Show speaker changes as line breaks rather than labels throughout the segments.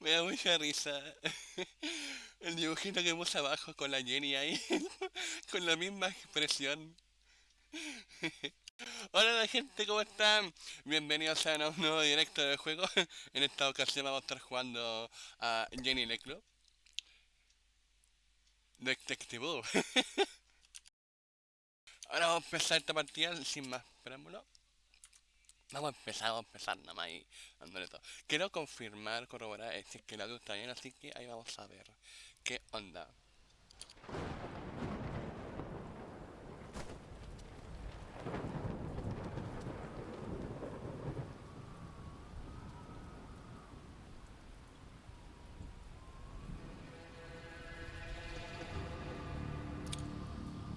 Me da mucha risa. El dibujito que puse abajo con la Jenny ahí, con la misma expresión. Hola la gente, ¿cómo están? Bienvenidos a un nuevo directo de juego. En esta ocasión vamos a estar jugando a Jenny LeClue, Detectivu. Ahora vamos a empezar esta partida sin más preámbulo. Vamos a empezar nada más y dándole todo. Quiero confirmar, corroborar si es que el audio está bien, así que ahí vamos a ver qué onda.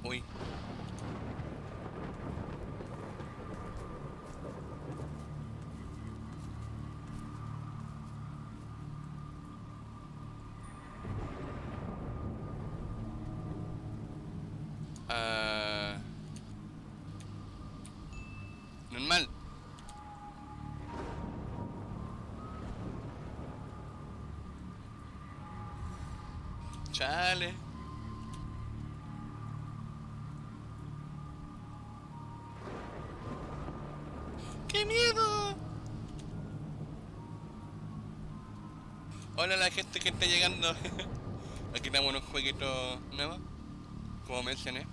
Uy, ah, normal. Chale, qué miedo. Hola a la gente que está llegando. Aquí tenemos unos jueguitos nuevos, como mencioné.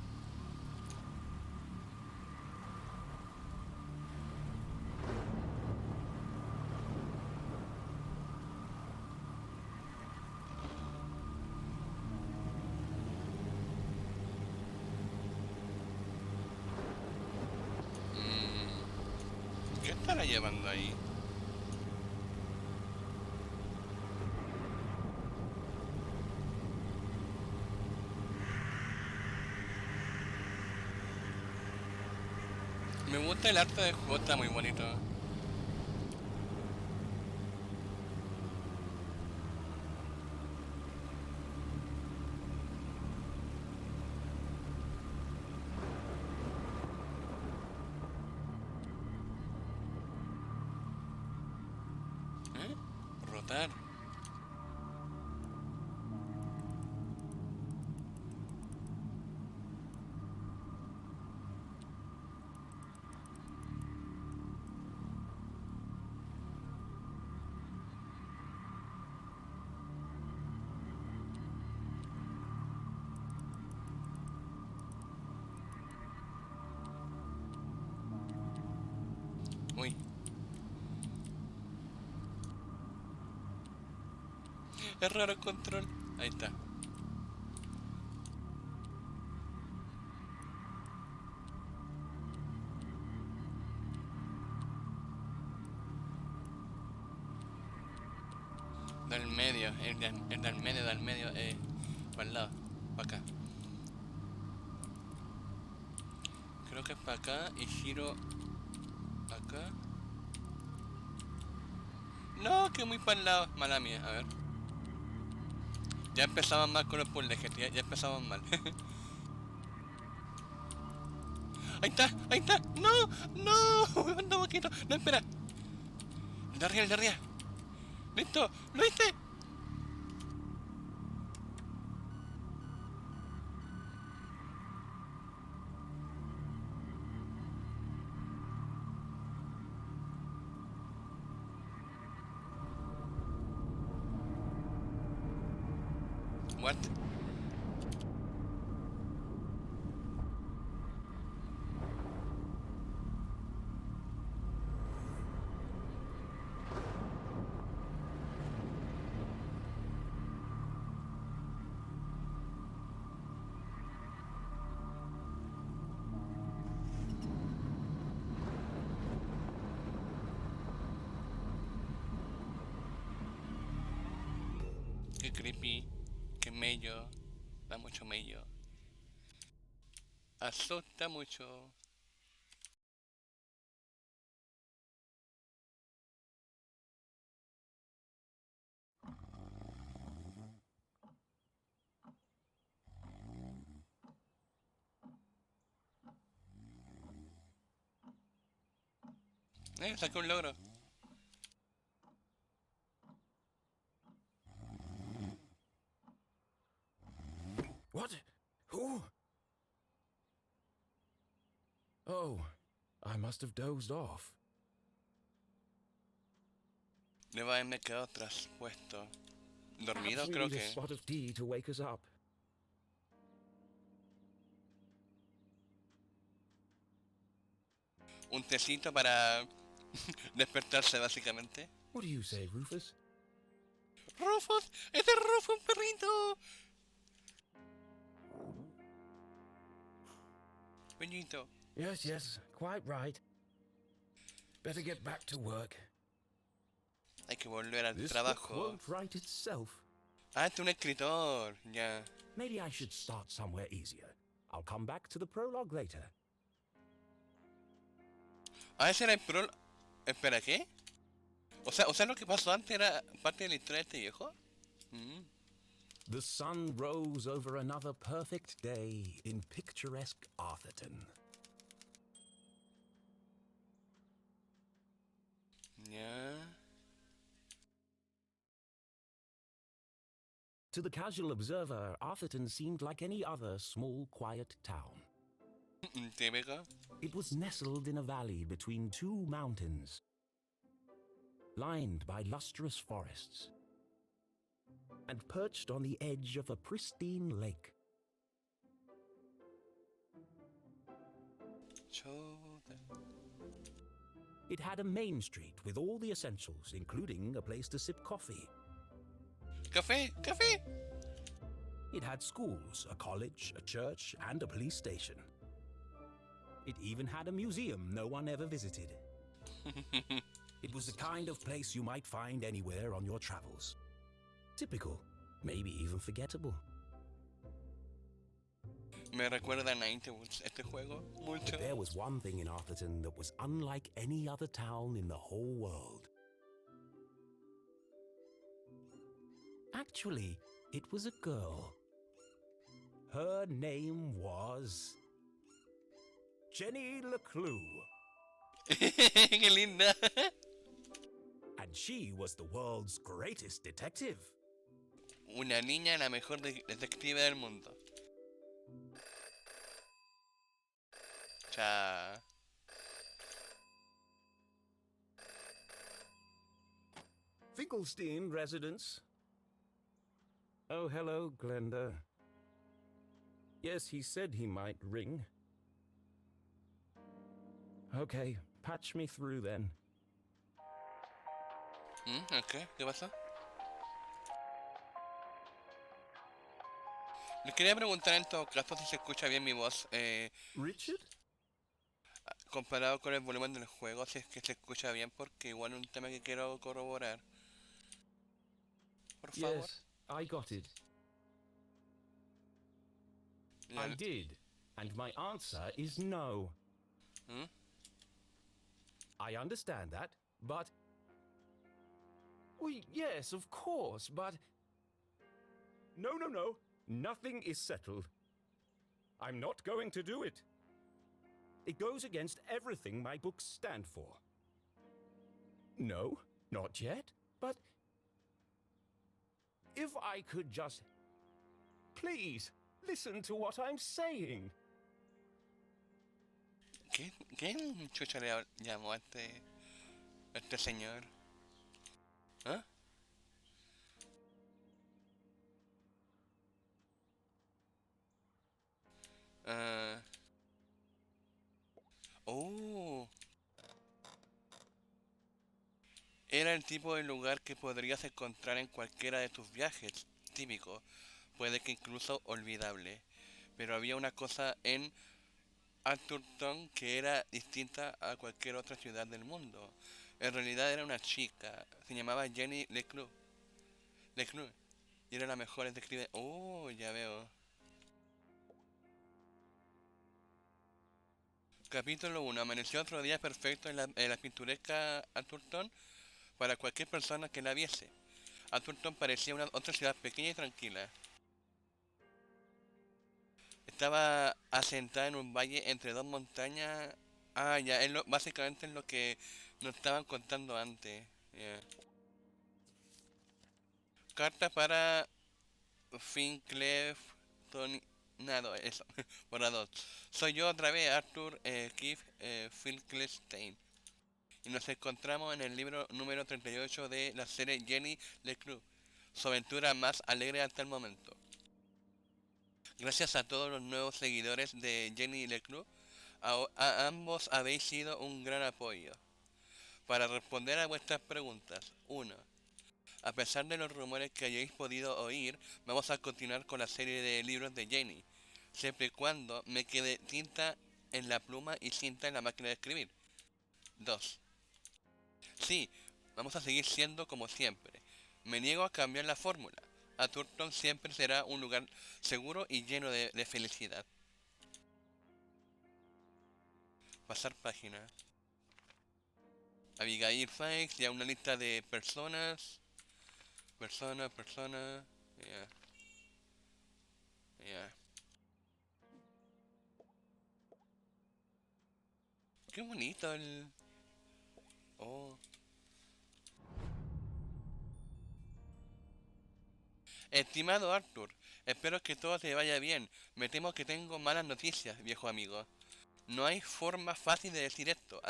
¿Qué estará llevando ahí? Me gusta el arte del juego, está muy bonito. ¿Eh? Rotar. Uy, es raro el control. Ahí está. Del medio, del medio, para el lado, para acá. Creo que es para acá y giro acá. No, que muy para el lado, mala mía, a ver. Ya empezamos mal con los puzzles, gente, ya empezamos mal. Ahí está, ahí está. No, no, me manda poquito. No, espera. El de arriba, el de arriba. Listo, lo hice. What? Qué creepy, qué mello, da mucho mello. Asusta mucho. Saqué un logro.
Oh, I must have dozed off.
Debo haberme quedado traspuesto. Dormido,
Perhaps we
creo
need a
que.
spot of tea to wake us up.
Un tecito para despertarse, básicamente.
What do you say, Rufus?
¡Rufus! ¡Ese es Rufus, un perrito! Peñito.
Yes, yes, quite right. Better get back to work.
Hay que volver al
This book
trabajo.
won't write itself.
Ah, este es un escritor. Ya.
Maybe I should start somewhere easier. I'll come back to the prologue later.
Ah, ese era el pro... Espera, ¿qué? O sea, lo que pasó antes era parte de la historia de este viejo. Mm.
The sun rose over another perfect day in picturesque Arthurton.
Ya.
To the casual observer, Arthurton seemed like any other small, quiet town.
Típico.
It was nestled in a valley between two mountains, lined by lustrous forests, and perched on the edge of a pristine lake. It had a main street with all the essentials, including a place to sip coffee.
Café, café.
It had schools, a college, a church, and a police station. It even had a museum no one ever visited. It was the kind of place you might find anywhere on your travels. Typical, maybe even forgettable.
Me recuerda a Ninetales este juego mucho.
But there was one thing in Arthurton that was unlike any other town in the whole world. Actually, it was a girl. Her name was Jenny LeClue.
Qué linda.
And she was the world's greatest detective.
Una niña, la mejor detective del mundo. Cha.
Finkelstein residence. Oh, hello, Glenda. Yes, he said he might ring. Okay, patch me through then.
Ok, ¿qué pasó? Les quería preguntar en todo caso si se escucha bien mi voz,
Richard?
comparado con el volumen del juego, si es que se escucha bien, porque igual es un tema que quiero corroborar. Por favor.
Yes, I got it.
Ya.
I did, and my answer is no.
¿Mm?
I understand that, but... Well, yes, of course, but... No, no, no. Nothing is settled. I'm not going to do it. It goes against everything my books stand for. No, not yet, but... If I could just... Please, listen to what I'm saying.
¿Quién chucha le llamó a este señor? ¿Ah? Oh. Era el tipo de lugar que podrías encontrar en cualquiera de tus viajes, típico, puede que incluso olvidable. Pero había una cosa en Arthurton que era distinta a cualquier otra ciudad del mundo. En realidad era una chica, se llamaba Jenny LeClue. LeClue. Y era la mejor detective. Oh, ya veo. Capítulo 1. Amaneció otro día perfecto en la pintoresca Arthurton para cualquier persona que la viese. Arthurton parecía otra ciudad pequeña y tranquila. Estaba asentada en un valle entre dos montañas. Ah, ya, básicamente es lo que nos estaban contando antes. Ya. Carta para Finclef, Tony. Nada, eso. Borrador. Soy yo otra vez, Arthur Keith Finkelstein. Y nos encontramos en el libro número 38 de la serie Jenny LeClue, su aventura más alegre hasta el momento. Gracias a todos los nuevos seguidores de Jenny LeClue, a ambos habéis sido un gran apoyo. Para responder a vuestras preguntas, 1. A pesar de los rumores que hayáis podido oír, vamos a continuar con la serie de libros de Jenny, siempre y cuando me quede tinta en la pluma y cinta en la máquina de escribir. 2. Sí, vamos a seguir siendo como siempre. Me niego a cambiar la fórmula. A Turton siempre será un lugar seguro y lleno de felicidad. Pasar página. Abigail Fikes, ya una lista de personas. Persona. Ya, ya. Qué bonito el... Oh. Estimado Arthur, espero que todo te vaya bien. Me temo que tengo malas noticias, viejo amigo. No hay forma fácil de decir esto,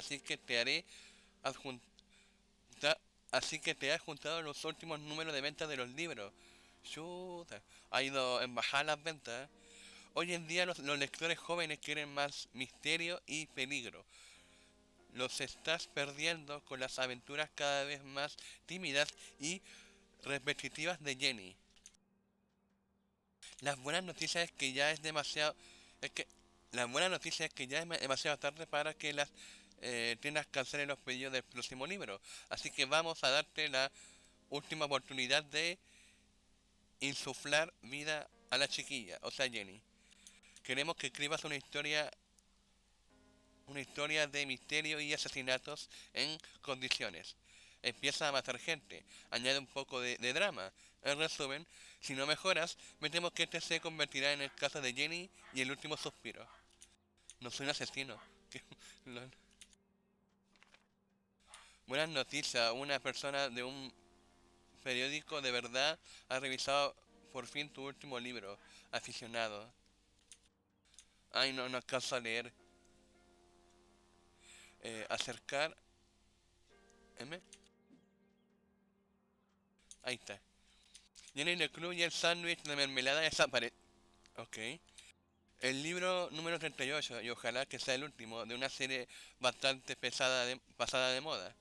adjuntar, así que te he adjuntado los últimos números de ventas de los libros. Chuta, ha ido en bajar las ventas. Hoy en día los lectores jóvenes quieren más misterio y peligro. Los estás perdiendo con las aventuras cada vez más tímidas y repetitivas de Jenny. Las buenas noticias es que ya es demasiado... Es que... La buena noticia es que ya es demasiado tarde para que las tiendas cancelen los pedidos del próximo libro. Así que vamos a darte la última oportunidad de insuflar vida a la chiquilla, o sea Jenny. Queremos que escribas una historia de misterio y asesinatos en condiciones. Empieza a matar gente, añade un poco de drama. En resumen, si no mejoras, me temo que este se convertirá en el caso de Jenny y el último suspiro. No soy un asesino. Buenas noticias, una persona de un periódico de verdad ha revisado por fin tu último libro, aficionado. Ay, no alcanzo a leer. Acercar... M. Ahí está. Jenny LeClue y el sándwich de mermelada desaparece. Ok. El libro número 38, y ojalá que sea el último, de una serie bastante pasada de moda.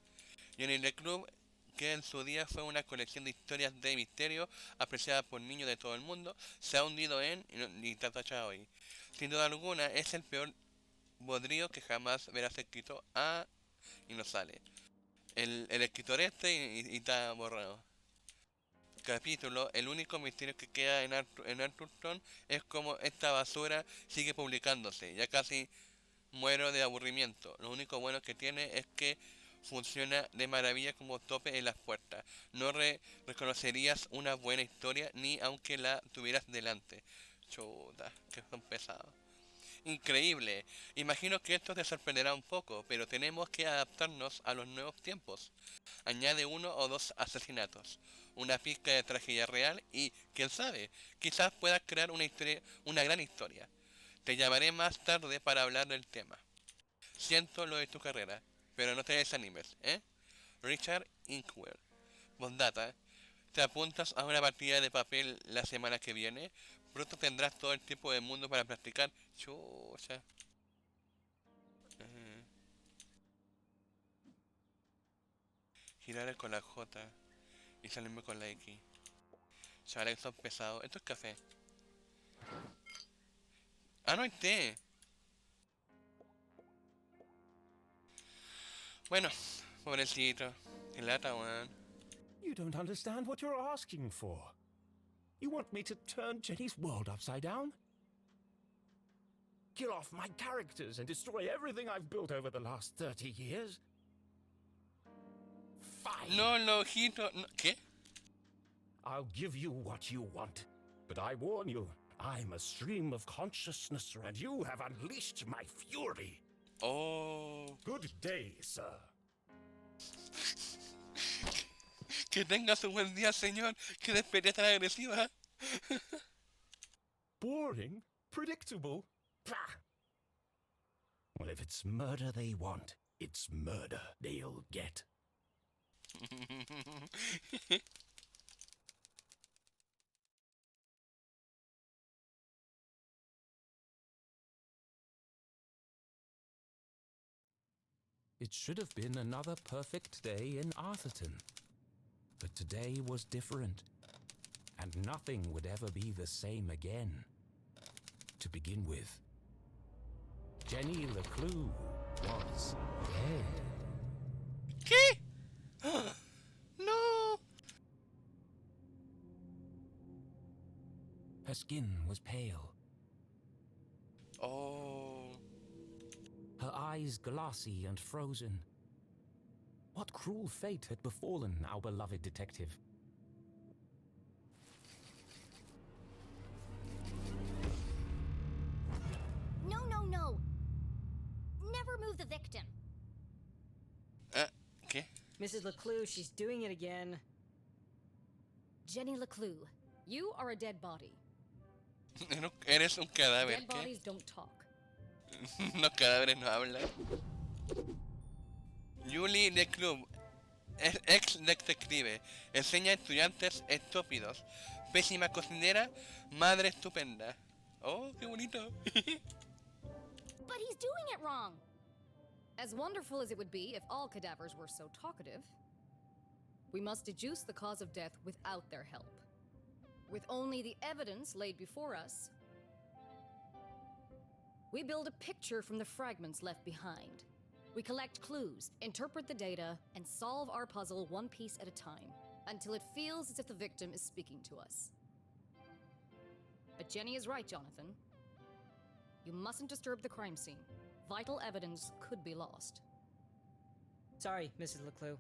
Jenny LeClue, que en su día fue una colección de historias de misterio apreciada por niños de todo el mundo, se ha hundido y está tachado hoy. Sin duda alguna, es el peor bodrio que jamás verás escrito. Y no sale. El escritor y está borrado. Capítulo, el único misterio que queda en Arthurton es como esta basura sigue publicándose. Ya casi muero de aburrimiento. Lo único bueno que tiene es que funciona de maravilla como tope en las puertas. No reconocerías una buena historia ni aunque la tuvieras delante. Chuta, que son pesados. Increíble. Imagino que esto te sorprenderá un poco, pero tenemos que adaptarnos a los nuevos tiempos. Añade uno o dos asesinatos, una pizca de tragedia real y, quién sabe, quizás puedas crear una gran historia. Te llamaré más tarde para hablar del tema. Siento lo de tu carrera, pero no te desanimes, ¿eh? Richard Inkwell. Postdata, ¿te apuntas a una partida de papel la semana que viene? Pronto tendrás todo el tiempo del mundo para practicar. Chucha. Eh, girar con la J y salirme con la X. Chavales que son pesados. Esto es café. Ah, no hay té. Bueno, pobrecito. Qué lata, weón.
You don't understand what you're asking for. You want me to turn Jenny's world upside down? Kill off my characters and destroy everything I've built over the last 30 years? Fine.
No, lo ojito. No. ¿Qué?
I'll give you what you want. But I warn you, I'm a stream of consciousness and you have unleashed my fury.
Oh.
Good day, sir.
Que tengas un buen día, señor. Qué despedida tan agresiva.
Boring? Predictable? Pah! Well, if it's murder they want, it's murder they'll get. It should have been another perfect day in Arthurton. But today was different, and nothing would ever be the same again. To begin with, Jenny LeClue was dead.
¿Qué? No.
Her skin was pale,
Oh.
her eyes glassy and frozen. What cruel fate had befallen our beloved detective?
No, no, no. Never move the victim.
¿Qué?
Mrs. LeClue, she's doing it again.
Jenny LeClue,
You are a dead body.
Eres un cadáver.
Dead
¿Qué?
bodies don't talk.
Los cadáveres no hablan. Julie LeClue, ex detective, enseña a estudiantes estúpidos. Pésima cocinera, madre estupenda. Oh, qué bonito.
but he's doing it wrong.
As wonderful as it would be if all cadavers were so talkative, we must deduce the cause of death without their help. With only the evidence laid before us, we build a picture from the fragments left behind. We collect clues, interpret the data, and solve our puzzle one piece at a time, until it feels as if the victim is speaking to us. But Jenny is right, Jonathan. You mustn't disturb the crime scene. Vital evidence could be lost.
Sorry, Mrs. LeClue.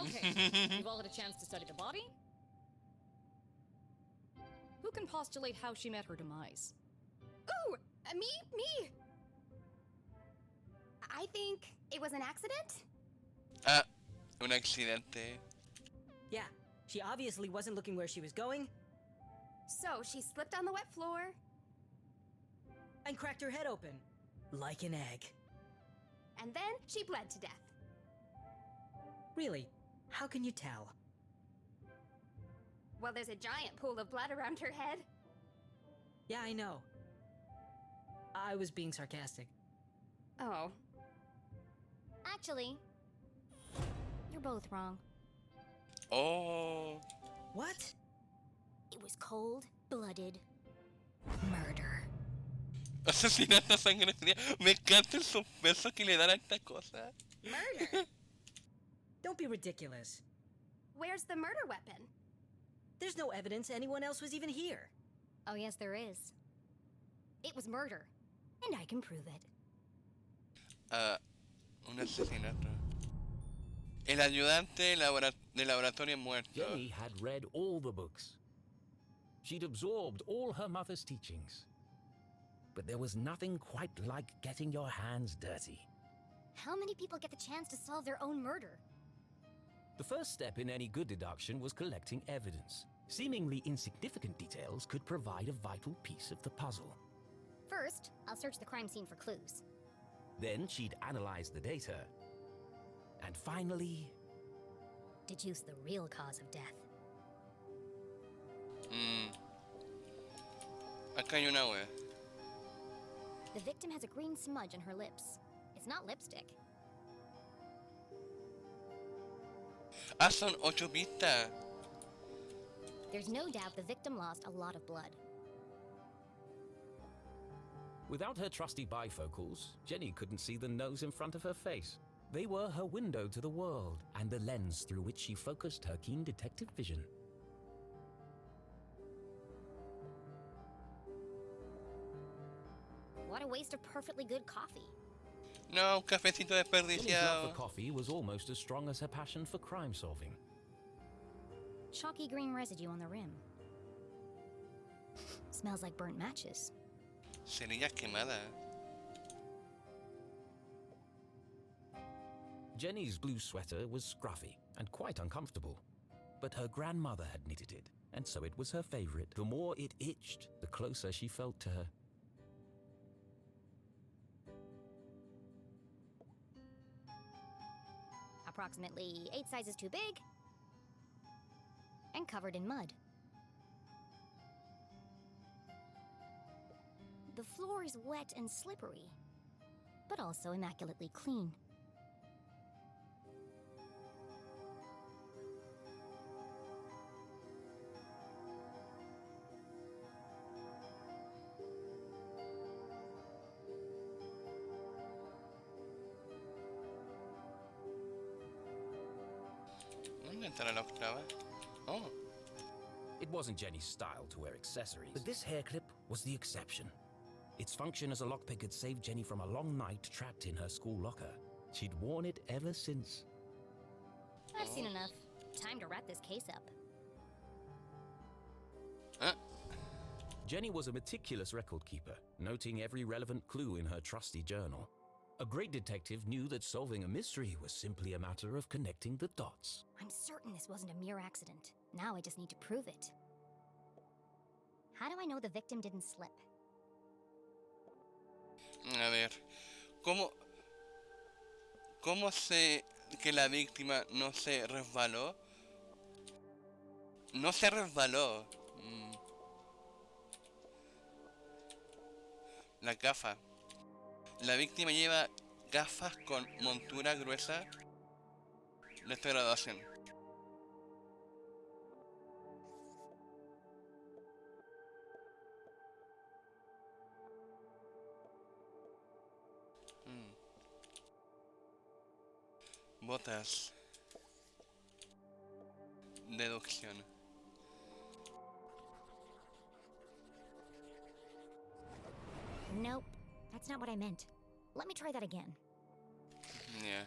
Okay, you've all had a chance to study the body? Who can postulate how she met her demise?
Ooh, me. I think it was an accident.
Un accidente.
Yeah, she obviously wasn't looking where she was going
So she slipped on the wet floor.
and cracked her head open. Like an egg.
And then she bled to death.
Really? How can you tell?
Well, there's a giant pool of blood around her head.
Yeah, I know. I was being sarcastic.
Oh. Actually, you're both wrong.
Oh.
What?
It was cold-blooded murder.
Asesinato a sangre fría. Me encanta el suspenso que le dan a esta cosa.
Murder?
Don't be ridiculous.
Where's the murder weapon?
There's no evidence anyone else was even here.
Oh, yes, there is. It was murder. And I can prove it.
Un asesinato. El ayudante de laboratorio muerto.
Jenny had read all the books. She'd absorbed all her mother's teachings. But there was nothing quite like getting your hands dirty.
How many people get the chance to solve their own murder?
The first step in any good deduction was collecting evidence. Seemingly insignificant details could provide a vital piece of the puzzle.
First, I'll search the crime scene for clues.
Then she'd analyze the data. And finally,
Deduce the real cause of death.
Acá hay una wea.
The victim has a green smudge on her lips. It's not lipstick.
Son 8 pistas.
There's no doubt the victim lost a lot of blood.
without her trusty bifocals, Jenny couldn't see the nose in front of her face. They were her window to the world and the lens through which she focused her keen detective vision.
What a waste of perfectly good coffee.
No, un cafecito
Jenny's love
desperdiciado.
for coffee was almost as strong as her passion for crime solving.
Chalky green residue on the rim. Smells like burnt matches.
Cerillas quemadas.
Jenny's blue sweater was scruffy and quite uncomfortable, but her grandmother had knitted it, and so it was her favorite. The more it itched, the closer she felt to her.
Approximately 8 sizes too big, and covered in mud. The floor is wet and slippery, but also immaculately clean.
¿Dónde estará la octava? Oh,
It wasn't Jenny's style to wear accessories, but this hair clip was the exception. Its function as a lockpick had saved Jenny from a long night trapped in her school locker. She'd worn it ever since.
I've seen enough. Time to wrap this case up.
ah,
Jenny was a meticulous record keeper, noting every relevant clue in her trusty journal. A great detective knew that solving a mystery was simply a matter of connecting the dots.
I'm certain this wasn't a mere accident. Now I just need to prove it. How do I know the victim didn't slip?
a ver. ¿Cómo sé que la víctima no se resbaló? No se resbaló. La gafa. La víctima lleva gafas con montura gruesa de esta graduación. Botas. Deducción.
Nope, that's not what I meant. Let me try that again.
Yeah.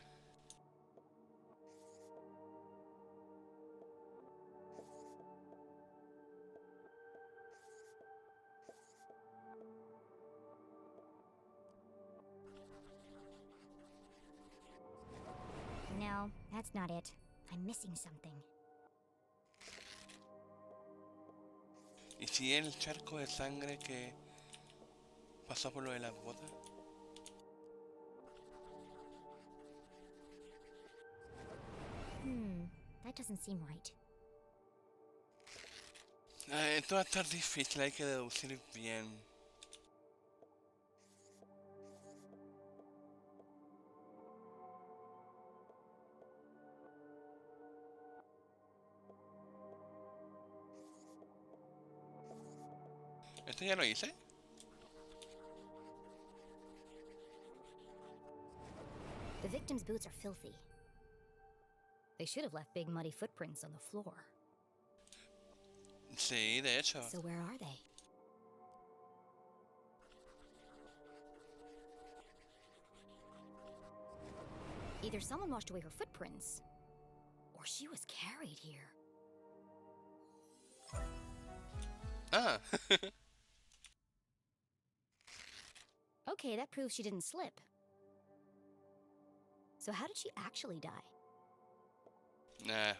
No, that's not it. I'm missing something.
¿Y si el charco de sangre que pasó por lo de las botas?
That doesn't seem right.
Esto va a estar difícil, hay que deducir bien. ¿Esto ya lo hice?
The victim's boots are filthy. They should have left big muddy footprints on the floor.
Sí, de hecho.
So where are they? Either someone washed away her footprints, or she was carried here.
Ah,
Okay, that proves she didn't slip. So how did she actually die?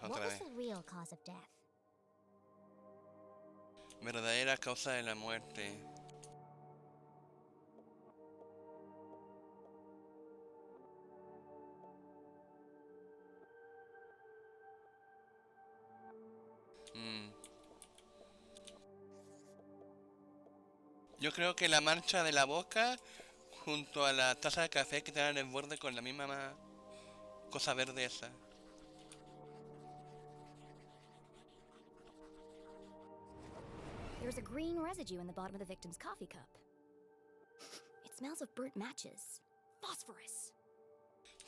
What
otra
was
vez.
the real cause of death?
Verdadera causa de la muerte. Yo creo que la mancha de la boca junto a la taza de café que está en el borde con la misma cosa verde esa.
There's a green residue in the bottom of the victim's coffee cup. It smells of burnt matches. Phosphorus.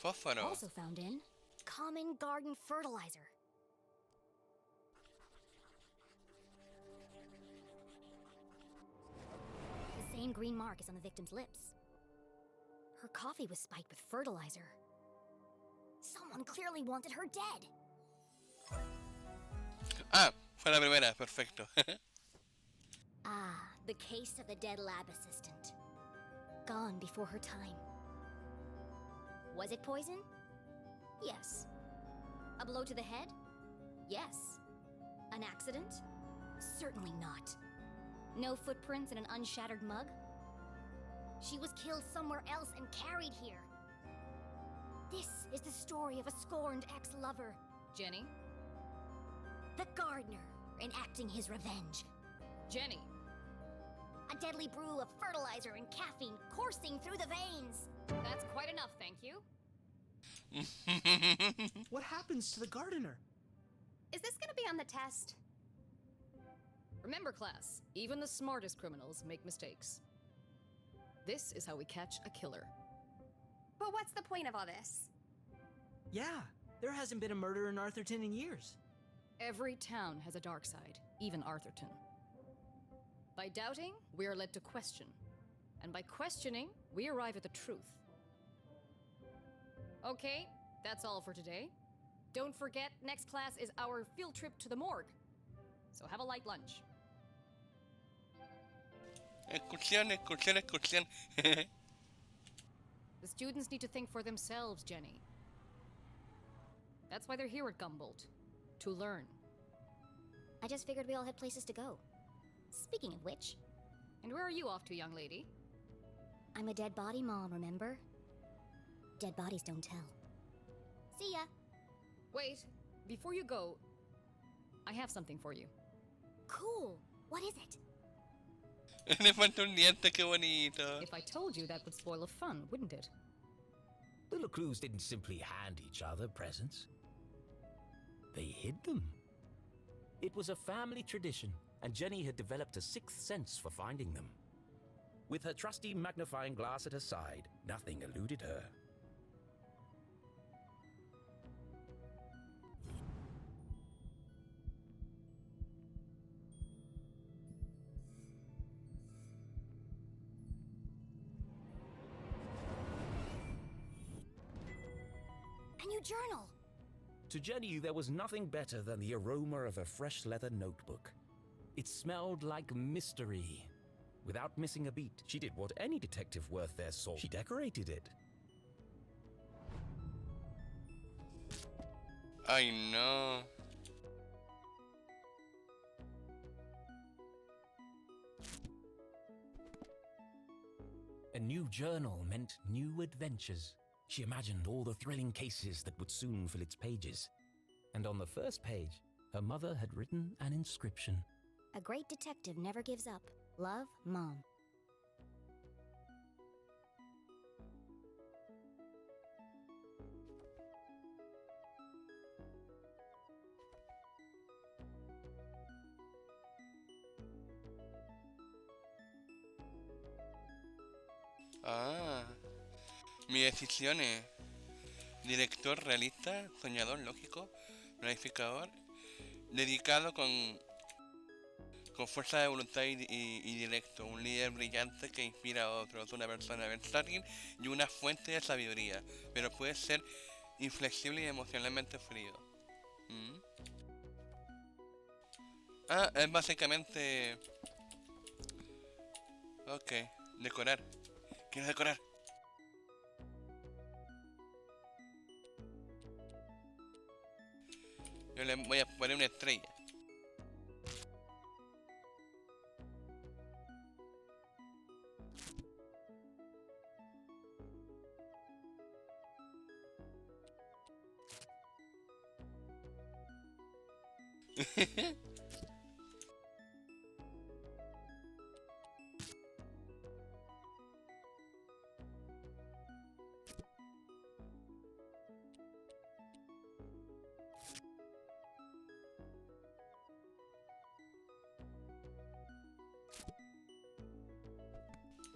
Fósforo.
Also found in common garden fertilizer. The same green mark is on the victim's lips. Her coffee was spiked with fertilizer. Someone clearly wanted her dead.
Ah, fue la primera, perfecto.
Ah, the case of the dead lab assistant. Gone before her time. Was it poison? Yes. A blow to the head? Yes. An accident? Certainly not. No footprints in an unshattered mug? She was killed somewhere else and carried here. This is the story of a scorned ex-lover,
Jenny?
the gardener, enacting his revenge.
Jenny!
A deadly brew of fertilizer and caffeine coursing through the veins.
That's quite enough, thank you.
What happens to the gardener?
Is this gonna be on the test?
Remember, class, even the smartest criminals make mistakes. This is how we catch a killer.
But what's the point of all this?
Yeah, there hasn't been a murder in Arthurton in years.
Every town has a dark side, even Arthurton. By doubting, we are led to question. And by questioning, we arrive at the truth. Okay, that's all for today. Don't forget, next class is our field trip to the morgue. So have a light lunch.
Excursión, excursión, excursión.
The students need to think for themselves, Jenny. That's why they're here at Gumboldt. To learn.
I just figured we all had places to go. Speaking of which,
And where are you off to, young lady?
I'm a dead body mom, remember? Dead bodies don't tell. See ya.
Wait, before you go, I have something for you.
Cool. What is it?
Le falta un diente, qué bonito.
If I told you, that would spoil the fun, wouldn't it?
The LeClues didn't simply hand each other presents. They hid them. It was a family tradition, and Jenny had developed a sixth sense for finding them. With her trusty magnifying glass at her side, nothing eluded her.
A new journal.
To Jenny, there was nothing better than the aroma of a fresh leather notebook. It smelled like mystery. Without missing a beat, she did what any detective worth their salt. She decorated it.
Ay, no.
A new journal meant new adventures. She imagined all the thrilling cases that would soon fill its pages. And on the first page, her mother had written an inscription.
A great detective never gives up. Love, Mom.
Ah. Mis decisiones. Director realista, soñador, lógico, planificador, dedicado con fuerza de voluntad y directo, un líder brillante que inspira a otros, una persona versátil y una fuente de sabiduría, pero puede ser inflexible y emocionalmente frío. ¿Mm? Ah, es básicamente... Ok, decorar. Quiero decorar. Yo le voy a poner una estrella.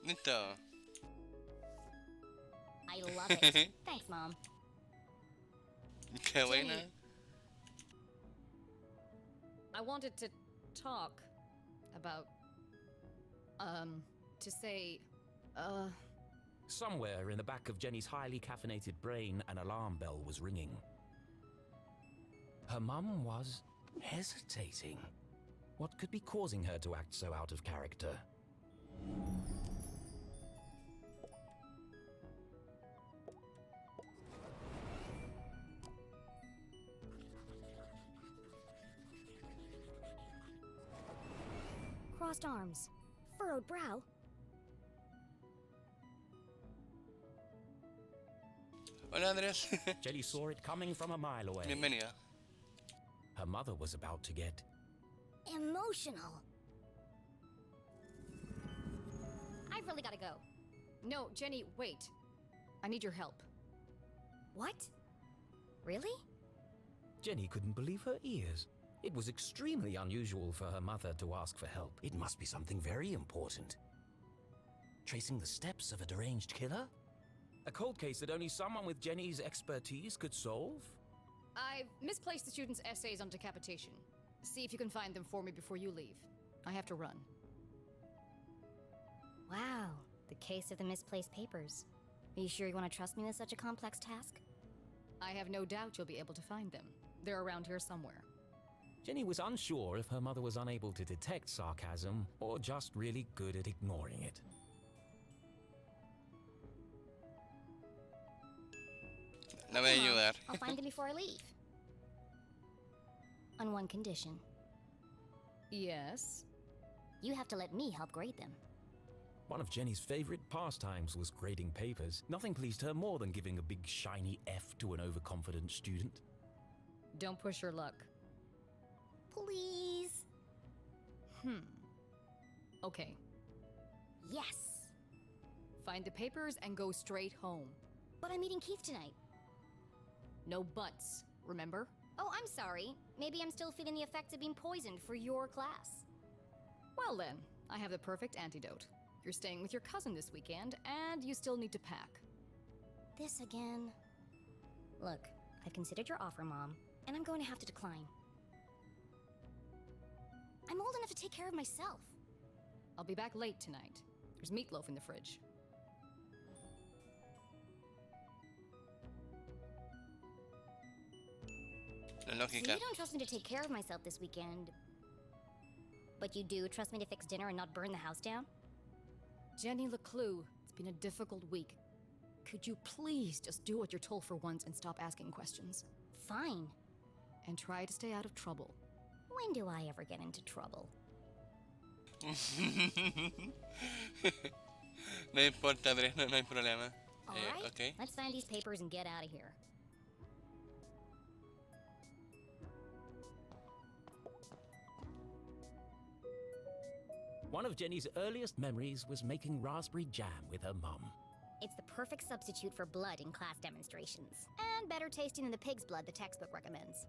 Listo.
I love it. Thanks, Mom.
Qué buena.
Jenny. I wanted to talk about, to say,
Somewhere in the back of Jenny's highly caffeinated brain, an alarm bell was ringing. Her mum was hesitating. What could be causing her to act so out of character?
crossed arms, furrowed brow.
Hola Andrés.
Jenny saw it coming from a mile away.
Bienvenida.
Her mother was about to get
Emotional.
I really gotta go. No, Jenny, wait. I need your help.
What? Really?
Jenny couldn't believe her ears. It was extremely unusual for her mother to ask for help. It must be something very important. Tracing the steps of a deranged killer? A cold case that only someone with Jenny's expertise could solve?
I've misplaced the students' essays on decapitation. See if you can find them for me before you leave. I have to run.
Wow, the case of the misplaced papers. Are you sure you want to trust me with such a complex task?
I have no doubt you'll be able to find them. They're around here somewhere.
Jenny was unsure if her mother was unable to detect sarcasm or just really good at ignoring it.
La voy a ayudar.
I'll find them before I leave. On one condition.
Yes?
You have to let me help grade them.
One of Jenny's favorite pastimes was grading papers. Nothing pleased her more than giving a big shiny F to an overconfident student.
Don't push your luck.
Please.
Okay.
Yes.
Find the papers and go straight home.
But I'm meeting Keith tonight.
No buts, remember?
Oh, I'm sorry. Maybe I'm still feeling the effects of being poisoned for your class.
Well then, I have the perfect antidote. You're staying with your cousin this weekend, and you still need to pack.
This again. Look, I've considered your offer, Mom, and I'm going to have to decline. I'm old enough to take care of myself.
I'll be back late tonight. There's meatloaf in the fridge.
La
So you
lógica.
don't trust me to take care of myself this weekend. But you do trust me to fix dinner and not burn the house down?
Jenny LeClue, it's been a difficult week. Could you please just do what you're told for once and stop asking questions?
Fine.
And try to stay out of trouble.
When do I ever get into trouble?
No importa, Andrés, no hay problema.
Alright,
Ok.
let's find these papers and get out of here.
One of Jenny's earliest memories was making raspberry jam with her mum.
It's the perfect substitute for blood in class demonstrations. And better tasting than the pig's blood the textbook recommends.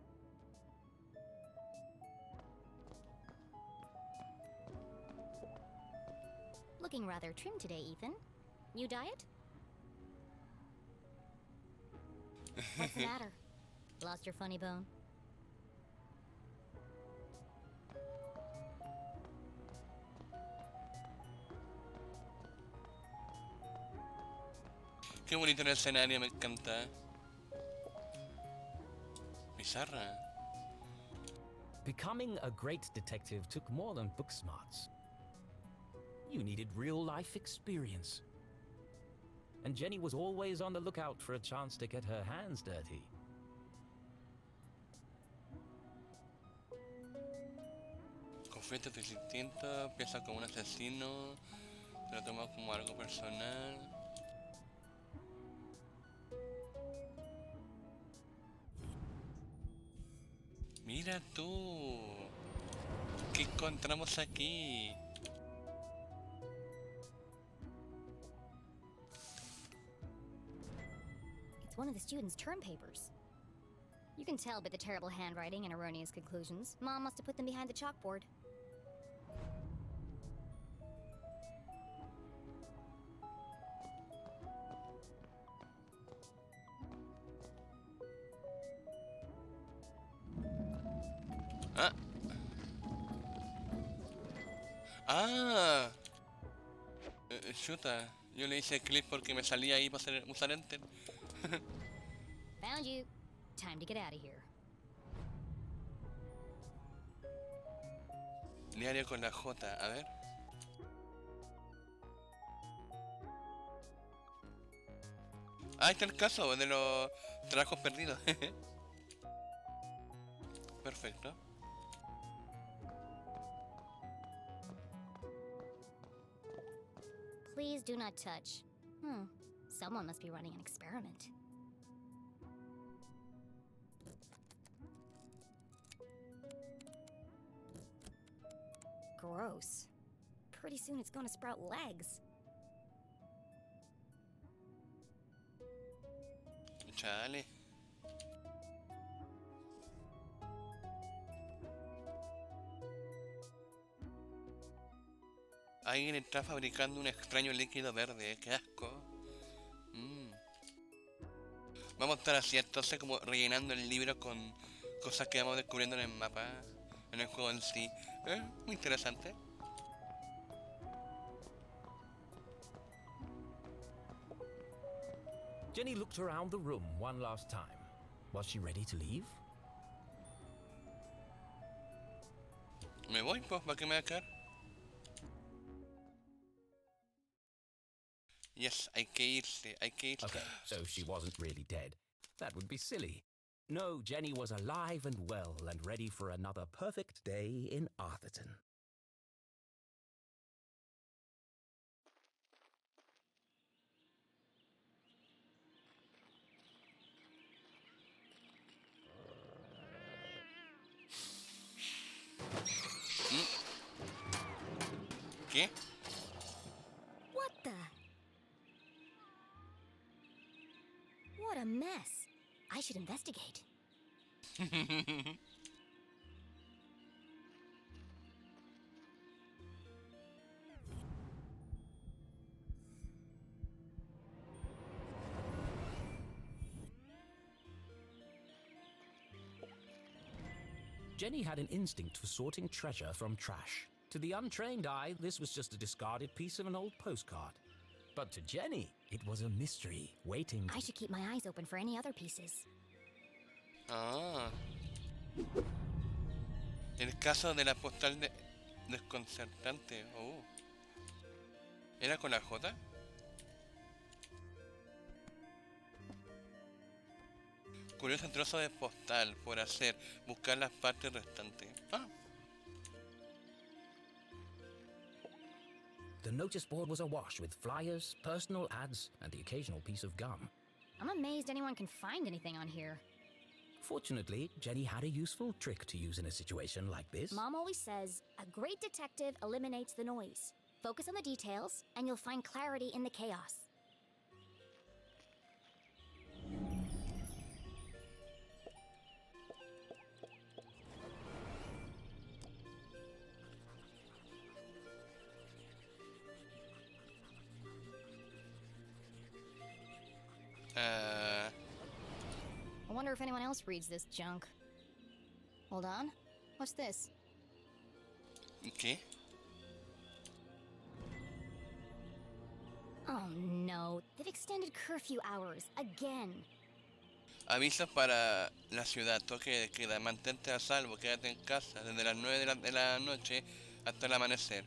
Looking rather trim today, Ethan. New diet? What's the matter? Lost your funny bone?
Qué bonito el escenario, me encanta. Pizarra.
Becoming a great detective took more than book smarts. You needed real-life experience. And Jenny was always on the lookout for a chance to get her hands dirty.
Conflicto de instinto, empieza como un asesino, se lo toma como algo personal. Mira tú, ¿qué encontramos aquí?
It's one of the students' term papers. You can tell by the terrible handwriting and erroneous conclusions. Mom must have put them behind the chalkboard.
Ah. Ah. Chuta, yo le hice clic porque me salía ahí para usar enter.
Found you. Time to get out of here.
Diario con la J, a ver. Ah, está el caso de los trabajos perdidos. Perfecto.
Please do not touch. Someone must be running an experiment. Gross. Pretty soon it's gonna sprout legs.
Chale. Alguien está fabricando un extraño líquido verde, qué asco. Vamos a estar así entonces como rellenando el libro con cosas que vamos descubriendo en el mapa, en el juego en sí. Muy interesante.
Jenny looked around the room one last time. Was she ready to leave?
Me voy, pues, ¿para qué me va a quedar? Yes, hay que irse, hay que irse.
Okay, so she wasn't really dead. That would be silly. No, Jenny was alive and well and ready for another perfect day in Arthurton.
¿Qué?
What the? What a mess. I should investigate.
Jenny had an instinct for sorting treasure from trash. To the untrained eye, this was just a discarded piece of an old postcard. But to Jenny, it was a mystery waiting to...
I should keep my eyes open for any other pieces.
Ah. El caso de la postal desconcertante. Oh. ¿Era con la J? Curioso trozo de postal por hacer. Buscar las partes restantes. Ah.
The notice board was awash with flyers, personal ads, and the occasional piece of gum.
I'm amazed anyone can find anything on here.
Fortunately, Jenny had a useful trick to use in a situation like this.
Mom always says, a great detective eliminates the noise. Focus on the details, and you'll find clarity in the chaos. I wonder if anyone else reads this junk. Hold on. What's this?
¿Qué?
Oh no, they've extended curfew hours again.
Avisos para la ciudad, toque de queda, mantente a salvo, quédate en casa desde las 9 de la noche hasta el amanecer.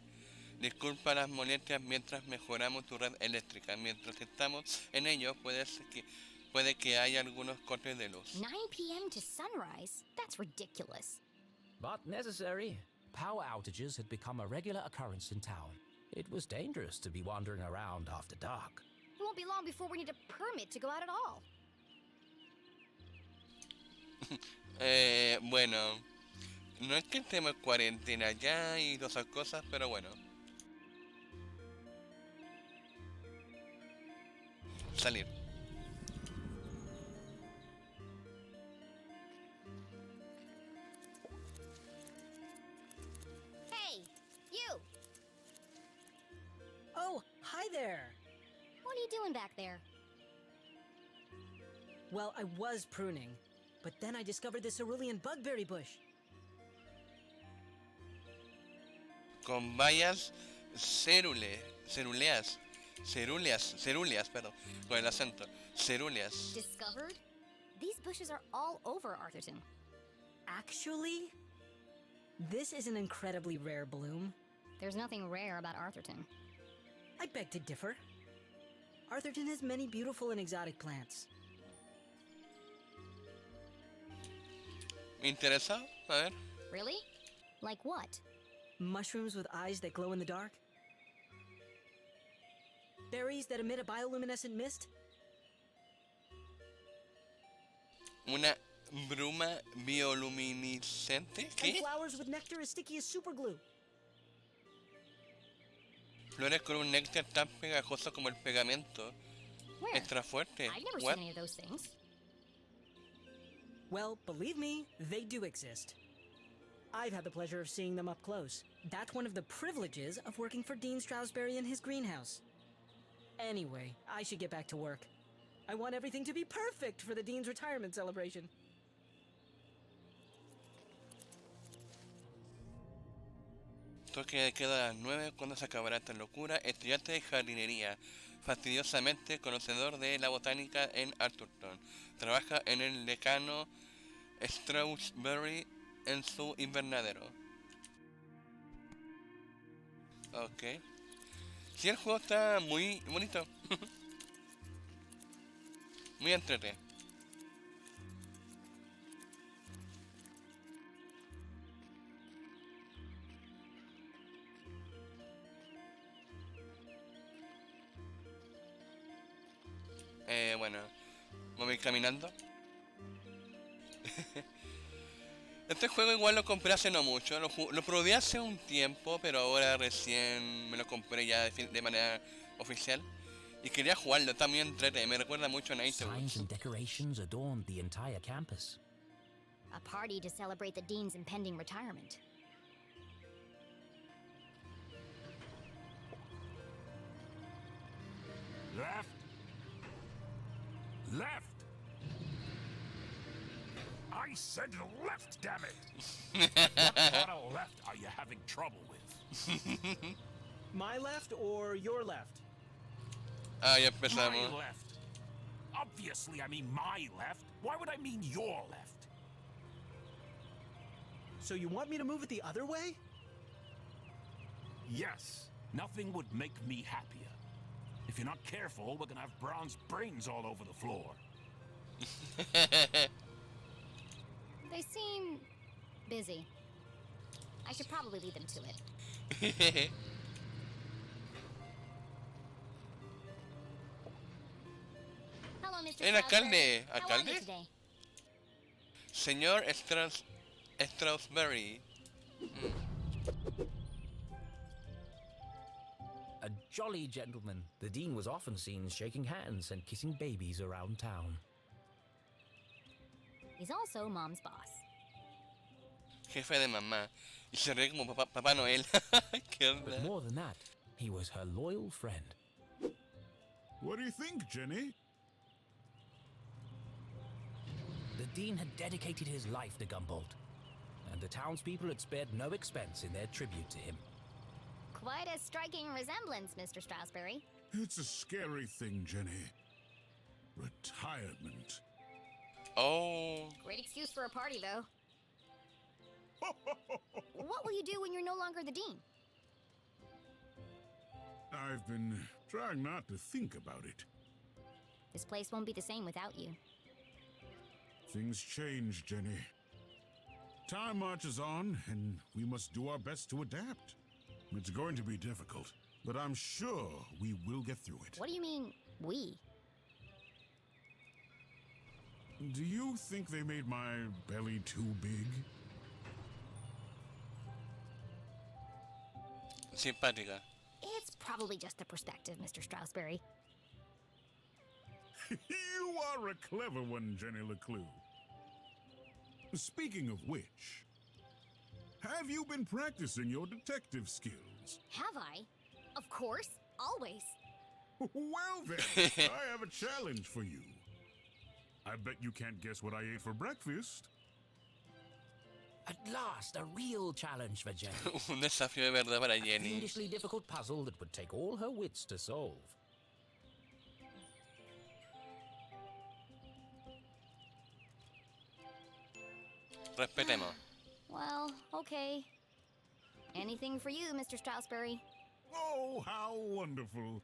Disculpa las molestias mientras mejoramos tu red eléctrica. Mientras estamos en ello, puede que haya algunos cortes de luz.
9 p.m. to sunrise? That's ridiculous.
But necessary. Power outages had become a regular occurrence in town. It was dangerous to be wandering around after dark.
It won't be long before we need a permit to go out at all.
Bueno, no es que estemos en cuarentena ya y todas esas cosas, pero bueno. Salir.
Hey, you!
Oh, hi there.
What are you doing back there?
Well, I was pruning, but then I discovered this cerulean bugberry bush.
Con bayas cerúleas, perdón, con el acento, cerúleas.
Discovered? These bushes are all over Arthurton.
Actually, this is an incredibly rare bloom.
There's nothing rare about Arthurton.
I beg to differ. Arthurton has many beautiful and exotic plants.
¿Me interesa? A ver.
Really? Like what?
Mushrooms with eyes that glow in the dark. Berries that emit a bioluminescent mist?
Una bruma bioluminiscente.
And
¿Qué?
flowers with nectar as sticky as superglue.
Flores con un néctar tan pegajoso como el pegamento.
Where?
Extra fuerte.
I've never
What?
seen any of those things.
Well, believe me, they do exist. I've had the pleasure of seeing them up close. That's one of the privileges of working for Dean Stroudsbury in his greenhouse. Anyway, I should get back to work. I want everything to be perfect for the Dean's retirement celebration.
Toque de queda a las 9 cuando se acabará esta locura. Estudiante de jardinería, fastidiosamente conocedor de la botánica en Arthurton. Trabaja en el decano Strawberry en su invernadero. Ok. Sí, el juego está muy bonito. Muy entretenido. Bueno, me voy caminando. Este juego igual lo compré hace no mucho, lo probé hace un tiempo, pero ahora recién me lo compré ya de manera oficial. Y quería jugarlo, también entrete, me recuerda mucho a
Signs
Nightwoods.
and decorations adorned the entire campus.
A party to celebrate the Dean's impending retirement.
Left. Left. I said left, damn it. What part of left are you having trouble with?
My left or your left?
Ah, ya
My
empezamos.
left. Obviously, I mean my left. Why would I mean your left?
So you want me to move it the other way?
Yes. Nothing would make me happier. If you're not careful, we're gonna have bronze brains all over the floor.
They seem busy. I should probably lead them to it. Hello, Mr.
El
Stroudsbury.
alcalde.
How are you
¿Alcalde?
today?
Señor Strawberry.
A jolly gentleman, the Dean was often seen shaking hands and kissing babies around town.
He's also Mom's boss.
Jefe de mamá. Y se ríe como Papá Noel. ¿Qué
But
onda?
more than that, he was her loyal friend.
What do you think, Jenny?
The Dean had dedicated his life to Gumboldt, and the townspeople had spared no expense in their tribute to him.
Quite a striking resemblance, Mr. Stroudsbury.
It's a scary thing, Jenny. Retirement.
Oh.
Great excuse for a party, though. What will you do when you're no longer the Dean?
I've been trying not to think about it.
This place won't be the same without you.
Things change, Jenny. Time marches on, and we must do our best to adapt. It's going to be difficult, but I'm sure we will get through it.
What do you mean, we?
Do you think they made my belly too big?
Simpática.
It's probably just the perspective, Mr. Stroudsbury.
You are a clever one, Jenny LeClue. Speaking of which, have you been practicing your detective skills?
Have I? Of course, always.
Well then, I have a challenge for you. I bet you can't guess what I ate for breakfast.
At last, a real challenge for Jenny.
Un desafío de verdad para
A
Jenny.
fiendishly difficult puzzle that would take all her wits to solve.
Respetemos.
Well, okay. Anything for you, Mr. Stroudsbury.
Oh, how wonderful.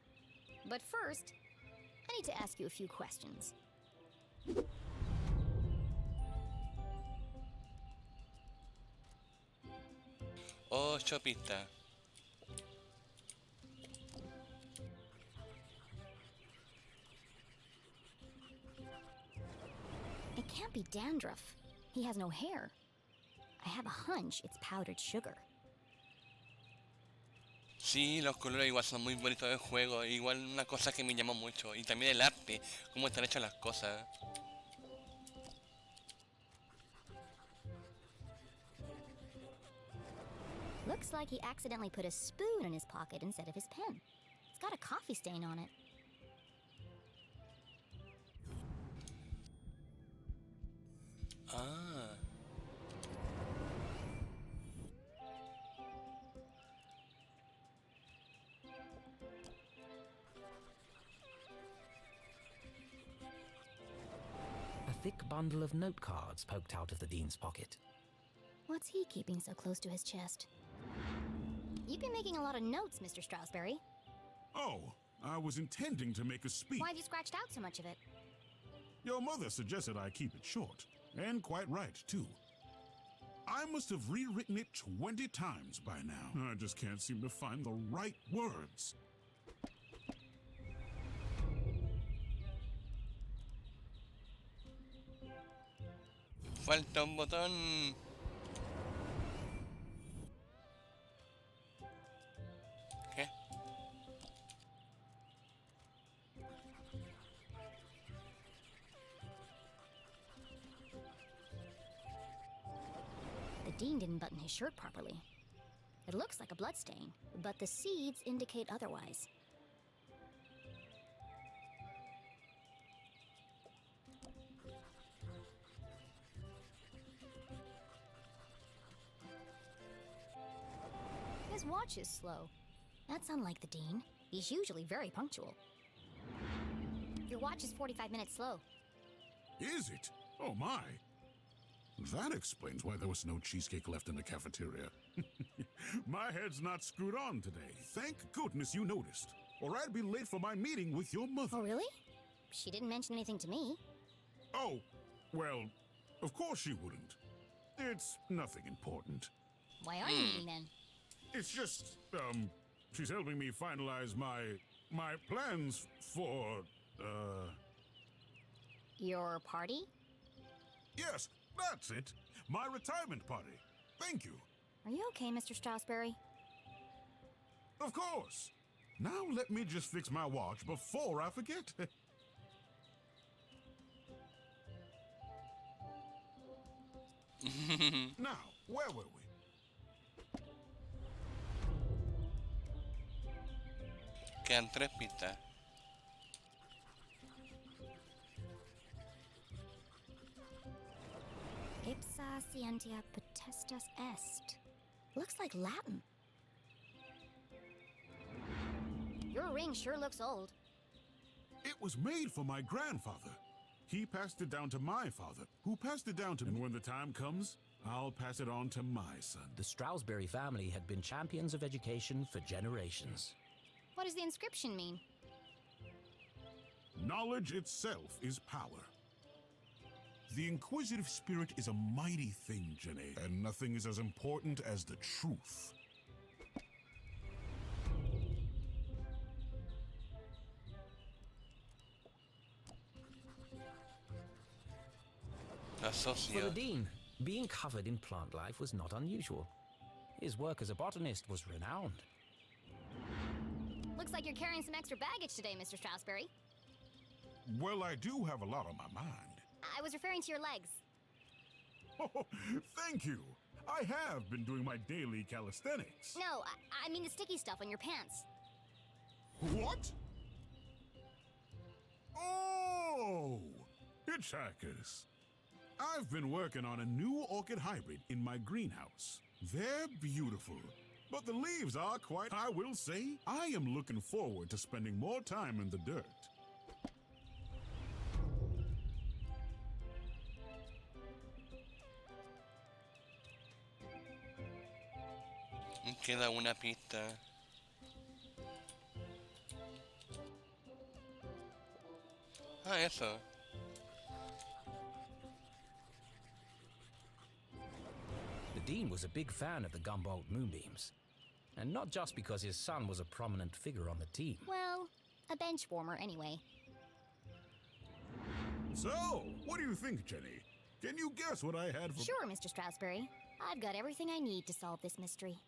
But first, I need to ask you a few questions.
Ocho pistas.
can't be dandruff. He has no hair. I have a hunch it's powdered sugar.
Sí, los colores igual son muy bonitos del juego. Igual una cosa que me llamó mucho. Y también el arte, cómo están hechas las cosas.
Looks like he accidentally put a spoon in his pocket instead of his pen. It's got a coffee stain on it.
Ah.
A thick bundle of note cards poked out of the Dean's pocket.
What's he keeping so close to his chest? You've been making a lot of notes, Mr. Strasberry.
Oh, I was intending to make a speech.
Why have you scratched out so much of it?
Your mother suggested I keep it short. And quite right, too. I must have rewritten it 20 times by now. I just can't seem to find the right words.
Falta un botón. ¿Qué?
The Dean didn't button his shirt properly. It looks like a bloodstain, but the seeds indicate otherwise. His watch is slow. That's unlike the Dean. He's usually very punctual. Your watch is 45 minutes slow.
Is it? Oh my. That explains why there was no cheesecake left in the cafeteria. My head's not screwed on today. Thank goodness you noticed. Or I'd be late for my meeting with your mother.
Oh, really? She didn't mention anything to me.
Oh, well, of course she wouldn't. It's nothing important.
Why are you meeting then?
It's just, she's helping me finalize my plans for,
Your party?
yes, that's it. My retirement party. Thank you.
Are you okay, Mr. Strasberry?
Of course. Now let me just fix my watch before I forget. Now, where were we?
Quedan 3 pistas.
Ipsa scientia potestas est. Looks like Latin. Your ring sure looks old.
It was made for my grandfather. He passed it down to my father, who passed it down to me. And when the time comes, I'll pass it on to my son.
The Strasberry family had been champions of education for generations.
What does the inscription mean?
Knowledge itself is power. The inquisitive spirit is a mighty thing, Jenny, and nothing is as important as the truth.
For the
Asocio.
Dean, being covered in plant life was not unusual. His work as a botanist was renowned.
Looks like you're carrying some extra baggage today, Mr. Strasberry.
Well, I do have a lot on my mind.
I was referring to your legs.
Oh, thank you. I have been doing my daily calisthenics.
No, I mean the sticky stuff on your pants.
What? Oh, hitchhikers. I've been working on a new orchid hybrid in my greenhouse. They're beautiful, but the leaves are quite, I will say, I am looking forward to spending more time in the dirt.
Queda una pista. Ah, eso.
The Dean was a big fan of the Gumboldt moonbeams. And not just because his son was a prominent figure on the team.
Well, a bench warmer anyway.
So, what do you think, Jenny? Can you guess what I had for...
Sure, Mr. Strasberry. I've got everything I need to solve this mystery.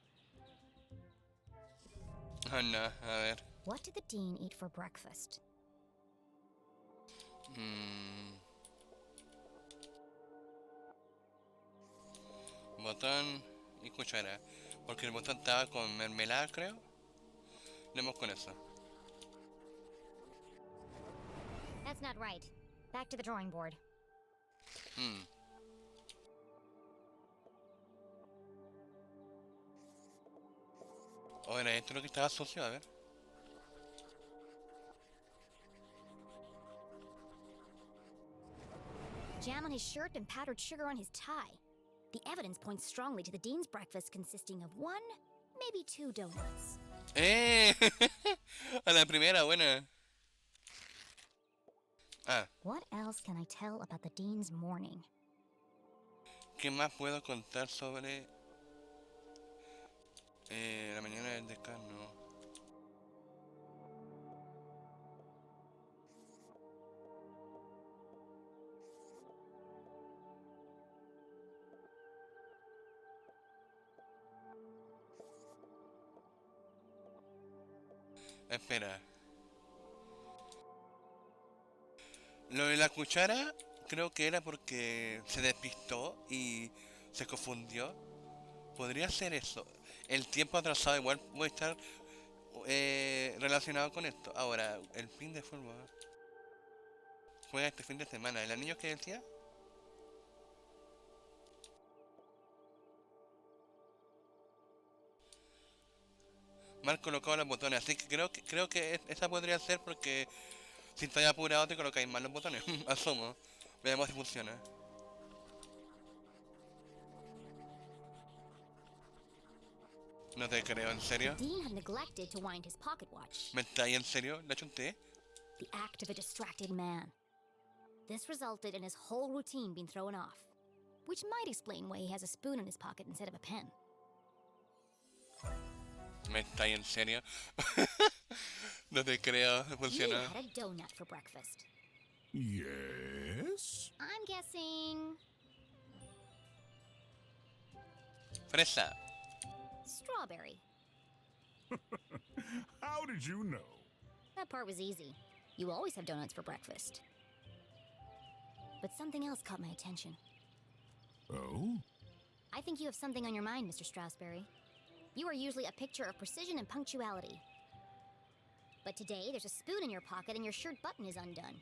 Oh no, a ver.
What did the Dean eat for breakfast?
Botón y cuchara. Porque el botón estaba con mermelada, creo. Demos con eso.
That's not right. Back to the drawing board.
O era esto lo que estaba sucio, a ver.
Jam on his shirt and powdered sugar on his tie. The evidence points strongly to the Dean's breakfast consisting of 1, maybe 2 donuts.
¡Eh! A la primera, buena. Ah,
What else can I tell about the Dean's morning?
¿qué más puedo contar sobre la mañana del decano? Espera. Lo de la cuchara creo que era porque se despistó y se confundió. Podría ser eso. El tiempo atrasado igual puede estar relacionado con esto. Ahora, el fin de fútbol. Juega este fin de semana. ¿El anillo que decía? Mal colocado los botones, así que creo que esa podría ser porque si estáis apurado te colocáis mal los botones. Asumo. Veamos si funciona. No te creo, ¿en serio?
The Dean had neglected to wind his pocket watch.
¿Me estáis en serio? ¿Le chunté?
The act of a distracted man. This resulted in his whole routine being thrown off, which might explain why he has a spoon in his pocket instead of a pen.
¿Me estáis en serio? No te creo,
You
funciona.
had a donut for breakfast.
Yes?
I'm guessing
Fresa.
strawberry.
How did you know?
That part was easy. You always have donuts for breakfast. But something else caught my attention.
Oh?
I think you have something on your mind, Mr. Strasberry. You are usually a picture of precision and punctuality. But today, there's a spoon in your pocket and your shirt button is undone.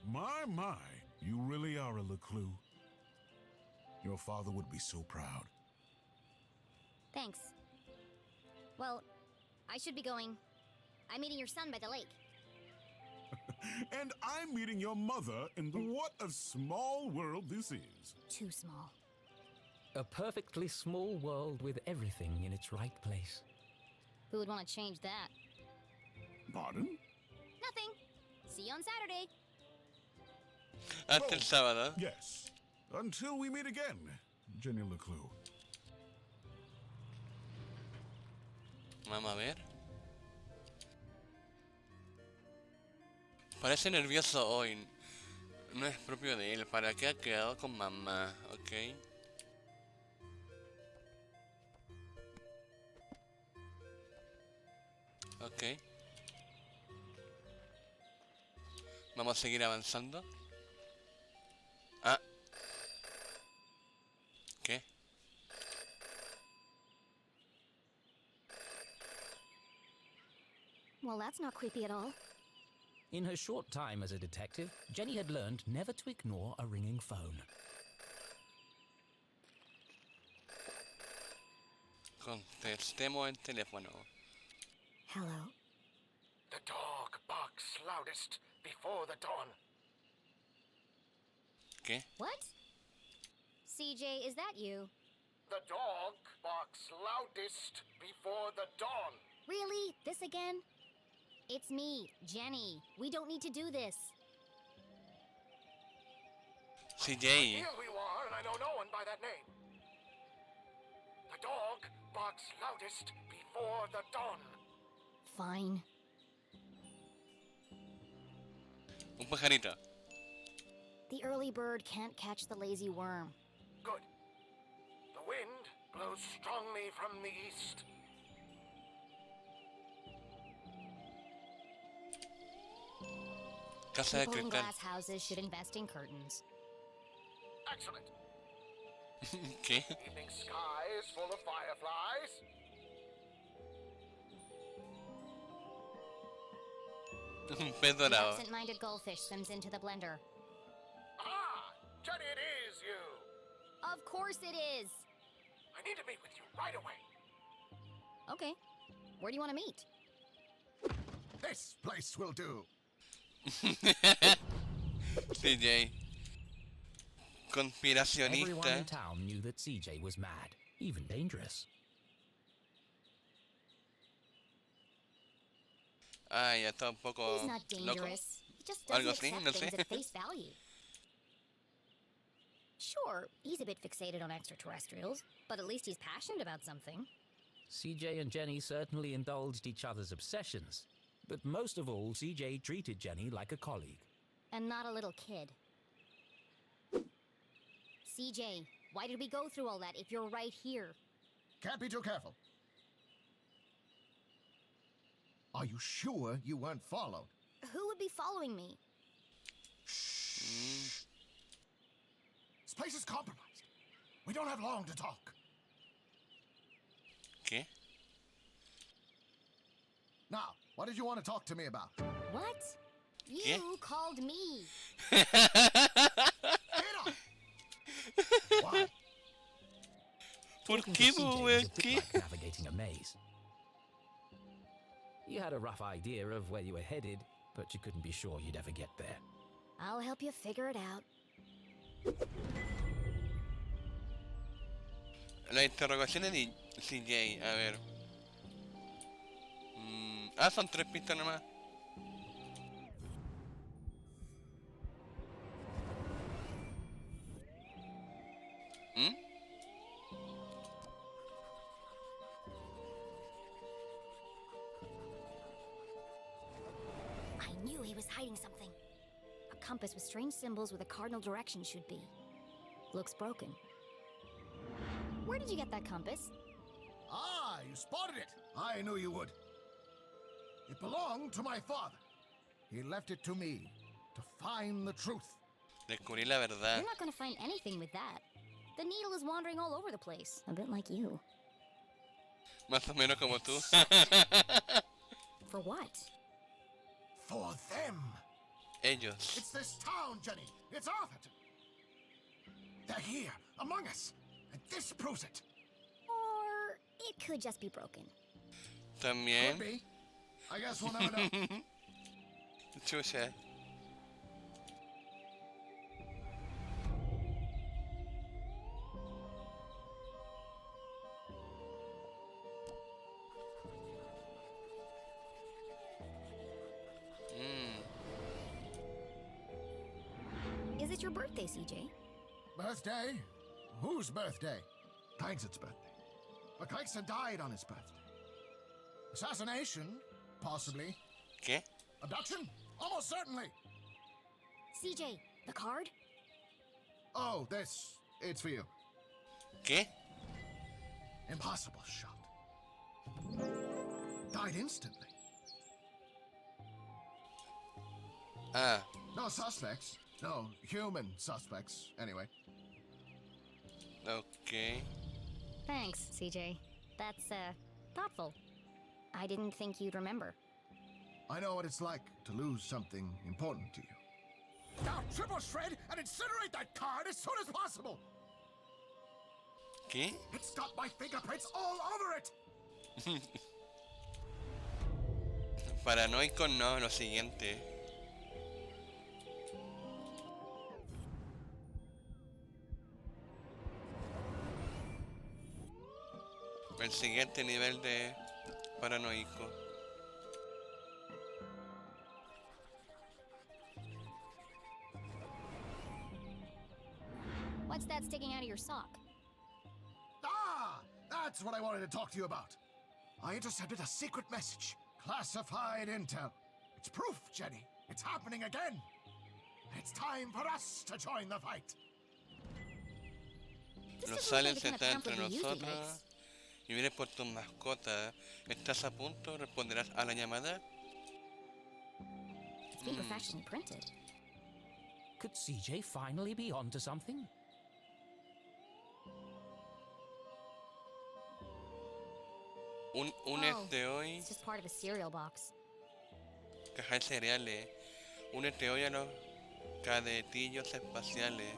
My, you really are a LeClue. Your father would be so proud.
Thanks. Well, I should be going. I'm meeting your son by the lake.
And I'm meeting your mother in the... What a small world this is.
Too small.
A perfectly small world with everything in its right place.
Who would want to change that?
Pardon?
Nothing. See you on Saturday.
Hasta el sábado.
Yes. Until we meet again, Jenny LeClue.
Vamos a ver. Parece nervioso hoy. No es propio de él. ¿Para qué ha quedado con mamá? Ok. Ok. Vamos a seguir avanzando. Ah. ¿Qué?
Well, that's not creepy at all.
In her short time as a detective, Jenny had learned never to ignore a ringing phone.
Contestemos el teléfono.
Hello.
The dog barks loudest before the dawn.
¿Qué?
What? CJ, is that you?
The dog barks loudest before the dawn.
Really? This again? It's me, Jenny. We don't need to do this.
CJ.
Here you are, and I know no one by that name. The dog barks loudest before the dawn.
Fine.
Un pajarito.
The early bird can't catch the lazy worm.
Good. The wind blows strongly from the east.
Casa de
People in
cristal.
glass houses should invest in curtains.
Excellent.
¿Qué?
Evening sky is full of fireflies.
Un pez
The
dorado.
absent-minded goldfish swims into the blender.
Ah, Jenny, it is you.
Of course it is.
I need to meet with you right away.
Okay. Where do you want to meet?
This place will do.
CJ.
Everyone in
Conspiracionista.
town knew that CJ was mad, even dangerous.
Ah, ya está un poco
He's not
loco.
dangerous. He just
Algo
doesn't
así,
accept
no
things
sé.
at face value. Sure, he's a bit fixated on extraterrestrials, but at least he's passionate about something.
CJ and Jenny certainly indulged each other's obsessions, but most of all, CJ treated Jenny like a colleague.
And not a little kid. CJ, why did we go through all that if you're right here?
Can't be too careful. Are you sure you weren't followed?
Who would be following me?
This place is compromised. We don't have long to talk.
¿Qué?
Now, what did you want to talk to me about?
What? You
¿Qué?
called me.
Get up! Why?
¿Por
Talking
qué,
to CJ
güey?
was a bit
¿Qué?
like navigating a maze. You had a rough idea of where you were headed, but you couldn't be sure you'd ever get there.
I'll help you figure it out.
Las interrogaciones de CJ, a ver. Ah, son 3 pistas nomás. ¿Mm?
I knew he was hiding something. A compass with strange symbols where the cardinal direction should be. Looks broken. Where did you get that compass?
Ah, you spotted it. I knew you would. It belonged to my father. He left it to me to find the truth.
Descubrí la verdad.
You're not going to find anything with that. The needle is wandering all over the place, a bit like you.
Más o menos como tú.
For what?
For them.
Ellos.
It's this town, Jenny. It's Arthurton. They're here, among us. And this proves it.
Or it could just be broken.
También.
Could be. I guess we'll never know.
Chucha.
Is it your birthday, CJ?
Birthday? Whose birthday? Clankson's birthday. But Clankson died on his birthday. Assassination? Possibly.
¿Qué?
Abduction? Almost certainly.
CJ, the card?
Oh, this. It's for you.
¿Qué?
Impossible shot. Died instantly.
Ah,
No suspects. No human suspects, anyway.
ok.
Thanks, CJ. That's, thoughtful. I didn't think you'd remember.
I know what it's like to lose something important to you. Now triple shred and incinerate that card as soon as possible!
¿Qué?
It's got my fingerprints all over it!
Paranoico no, lo siguiente. El siguiente nivel de paranoico.
What's that sticking out of your sock?
Ah! That's what I wanted to talk to you about. I intercepted a secret message. Classified intel. It's proof, Jenny. It's happening again. It's time for us to join the fight.
This
Los
doesn't look like
aliens
the kind of
están entre
pamphlet he usually
nosotros
makes.
y vienes por tus mascotas. ¿Estás a punto? ¿Responderás a la llamada?
It's been professionally printed.
Could CJ finally be onto something?
Únete hoy,
It's just part of a cereal box.
caja de cereales. Únete hoy a los cadetillos espaciales.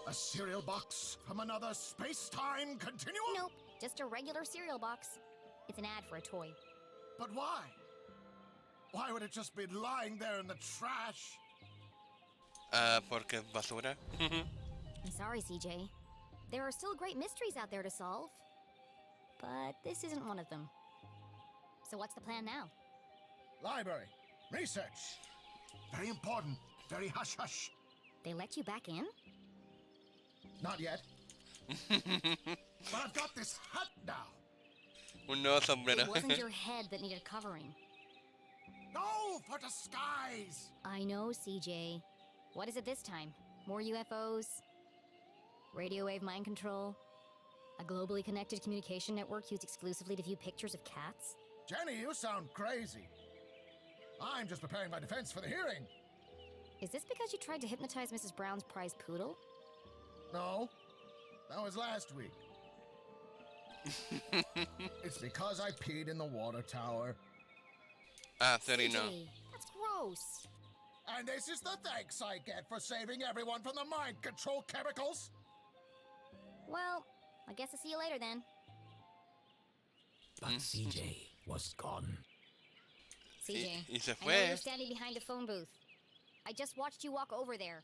A cereal box from another space-time continuum?
Nope, just a regular cereal box. It's an ad for a toy.
But why? Why would it just be lying there in the trash?
Ah, porque es basura.
I'm sorry, CJ. There are still great mysteries out there to solve. But this isn't one of them. So what's the plan now?
Library. Research. Very important. Very hush-hush.
They let you back in?
Not yet. But I've got this hat now.
Un nuevo sombrero.
It wasn't your head that needed covering.
No, for disguise.
I know, CJ. What is it this time? More UFOs? Radio wave mind control? A globally connected communication network used exclusively to view pictures of cats?
Jenny, you sound crazy. I'm just preparing my defense for the hearing.
Is this because you tried to hypnotize Mrs. Brown's prize poodle?
No, that was last week. It's because I peed in the water tower.
Ah, Zorrito.
CJ, that's gross.
And this is the thanks I get for saving everyone from the mind control chemicals?
Well, I guess I'll see you later then.
But CJ was gone.
CJ,
Y se
I know you're
fue.
standing behind the phone booth. I just watched you walk over there.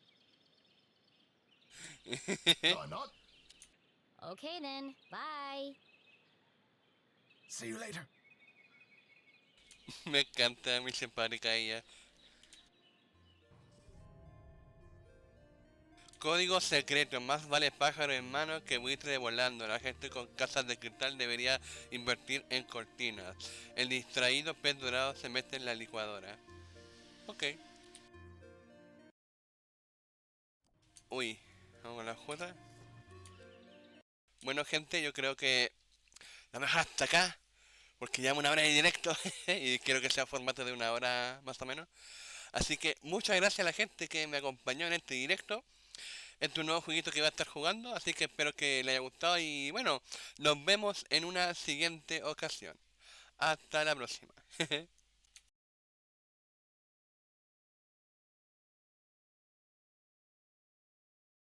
No, I'm not.
Okay then, bye.
See you later.
Me encanta, muy simpática ella. Código secreto, más vale pájaro en mano que buitre volando. La gente con casas de cristal debería invertir en cortinas. El distraído pez dorado se mete en la licuadora. Ok. Uy, vamos con la J. Bueno gente, yo creo que la mejor hasta acá. Porque llevamos una hora de directo y quiero que sea formato de una hora más o menos. Así que muchas gracias a la gente que me acompañó en este directo. Este es un nuevo jueguito que va a estar jugando, así que espero que les haya gustado y bueno, nos vemos en una siguiente ocasión. Hasta la próxima.